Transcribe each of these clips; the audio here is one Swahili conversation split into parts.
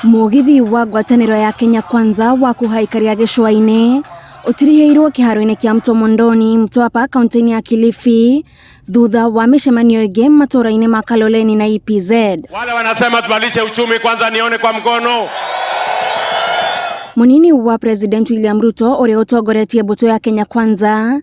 Mugithi wa ngwatanĩro ya Kenya Kwanza wa kuhaikaria gĩcũa-inĩ ũtiriheirwo kĩharo-inĩ kĩa Mtomondoni, Mtwapa, kaunti-inĩ ya Kilifi thutha wa mĩcemanio ĩngĩ matũũra-inĩ ma Kaloleni na EPZ. Wale wanasema tubadilishe uchumi kwanza, nione kwa mkono. Munini wa President William Ruto ũrĩa ũtongoretie mbũtũ ya Kenya Kwanza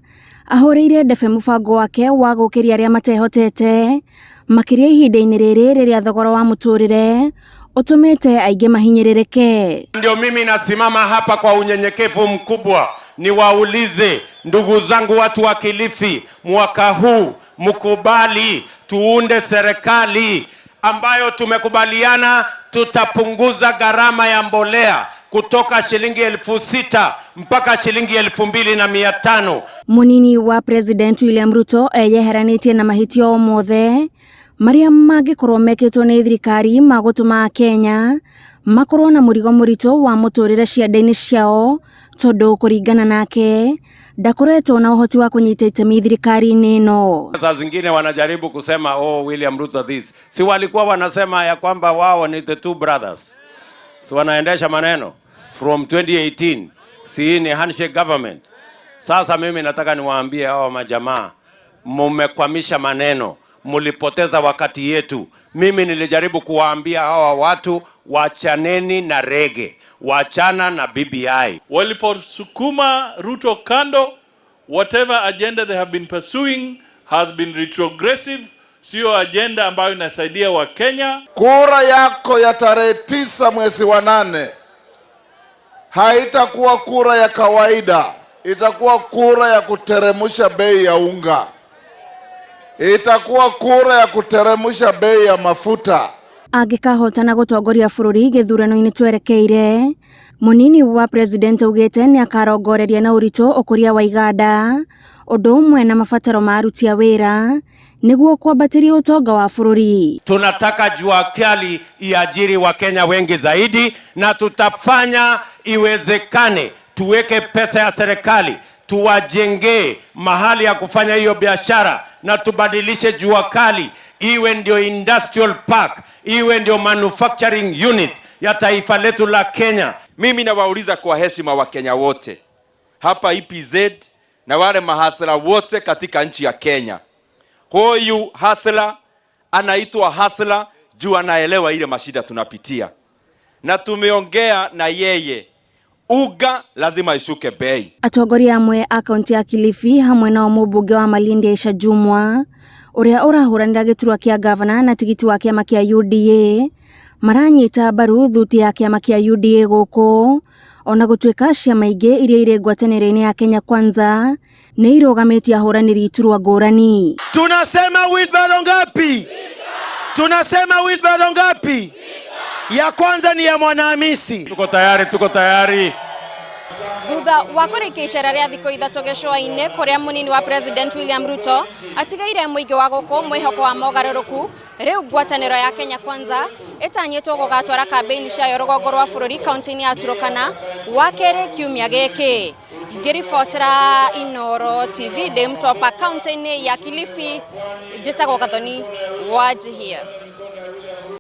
ahũrĩire ndebe mũbango wake wa gũkĩria arĩa matehotete makĩria ihinda-inĩ rĩrĩ rĩrĩa thogora wa mũtũrĩre utumete aige mahinyĩrĩrĩke. Ndio mimi nasimama hapa kwa unyenyekevu mkubwa niwaulize ndugu zangu watu wa Kilifi, mwaka huu mkubali tuunde serikali ambayo tumekubaliana tutapunguza gharama ya mbolea kutoka shilingi 6,000 mpaka shilingi 2,500. Munini wa President William Ruto eyeheranĩtie na mahĩtia mothe maria mangĩkorwo mekĩtwo nĩ thirikari magũtũma Kenya makorwo na mũrigo mũritũ wa mũtũrĩre ciande-inĩ ciao, tondũ kũringana nake ndakoretwo na ũhoti wa kũnyita itemi thirikari-inĩ ĩno. Saa zingine wanajaribu kusema William Ruto this. Si walikuwa wanasema ya kwamba wao ni the two brothers. Si wanaendesha maneno from 2018. Si ni handshake government. Sasa mimi nataka niwaambie hao majamaa, mumekwamisha maneno, mulipoteza wakati yetu. Mimi nilijaribu kuwaambia hawa watu wachaneni na rege, wachana na BBI. Waliposukuma Ruto kando, whatever agenda they have been pursuing has been retrogressive, sio agenda ambayo inasaidia wa Kenya. Kura yako ya tarehe 9 mwezi wa 8 haitakuwa kura ya kawaida, itakuwa kura ya kuteremusha bei ya unga. Itakuwa kura ya kuteremusha bei ya mafuta. Angĩkahotana gũtongoria bũrũri gĩthurano-inĩ twerekeire, munini wa president ugĩte nĩ akarongoreria na ũritũ ũkũria wa iganda ũndũ ũmwe na mabataro ma aruti a wĩra nĩguo kwambatĩria ũtonga wa bũrũri. Tunataka jua kali iajiri wa Kenya wengi zaidi, na tutafanya iwezekane tuweke pesa ya serikali tuwajenge mahali ya kufanya hiyo biashara, na tubadilishe jua kali iwe ndio industrial park, iwe ndio manufacturing unit ya taifa letu la Kenya. Mimi nawauliza kwa heshima wa Kenya wote hapa EPZ na wale mahasla wote katika nchi ya Kenya, huyu hasla anaitwa hasla juu anaelewa ile mashida tunapitia, na tumeongea na yeye uga lazima ishuke bei. Atongoria amwe a kaunti ya Kilifi hamwe na mũmbunge wa Malindi Aisha Jumwa ũrĩa ũrahũranĩra gĩturwa kĩa gavana na tigiti wa kĩama kĩa UDA maranyita mbaru thuti ya kĩama kĩa UDA gũkũ, ona gũtuĩka ciama ingĩ iria irĩ ngwatanĩro-inĩ ya Kenya Kwanza nĩ irũgamĩtie ahũranĩri iturwa ngũrani. Tunasema wheelbarrow ngapi? Tunasema wheelbarrow ngapi? Ya kwanza ni ya Mwanahamisi. Tuko tayari, tuko tayari. Thutha wa kũrĩkia icera rĩa thikũ ithatũ gĩcũa-inĩ kũrĩa munini wa President William Ruto atigaire mũingĩ wa gũkũ mwĩhoko wa mogarũrũku, rĩu ngwatanĩro ya Kenya Kwanza ĩtanyĩtwo gũgatwara kambĩini ciayo rũgongo rwa bũrũri kaunti-inĩ ya Turkana wakerĩ kiumia gĩkĩ. Ngĩribotera Inooro TV ndĩ Mtwapa kaunti-inĩ ya Kilifi, njĩtagwo Gathoni Wanjihia.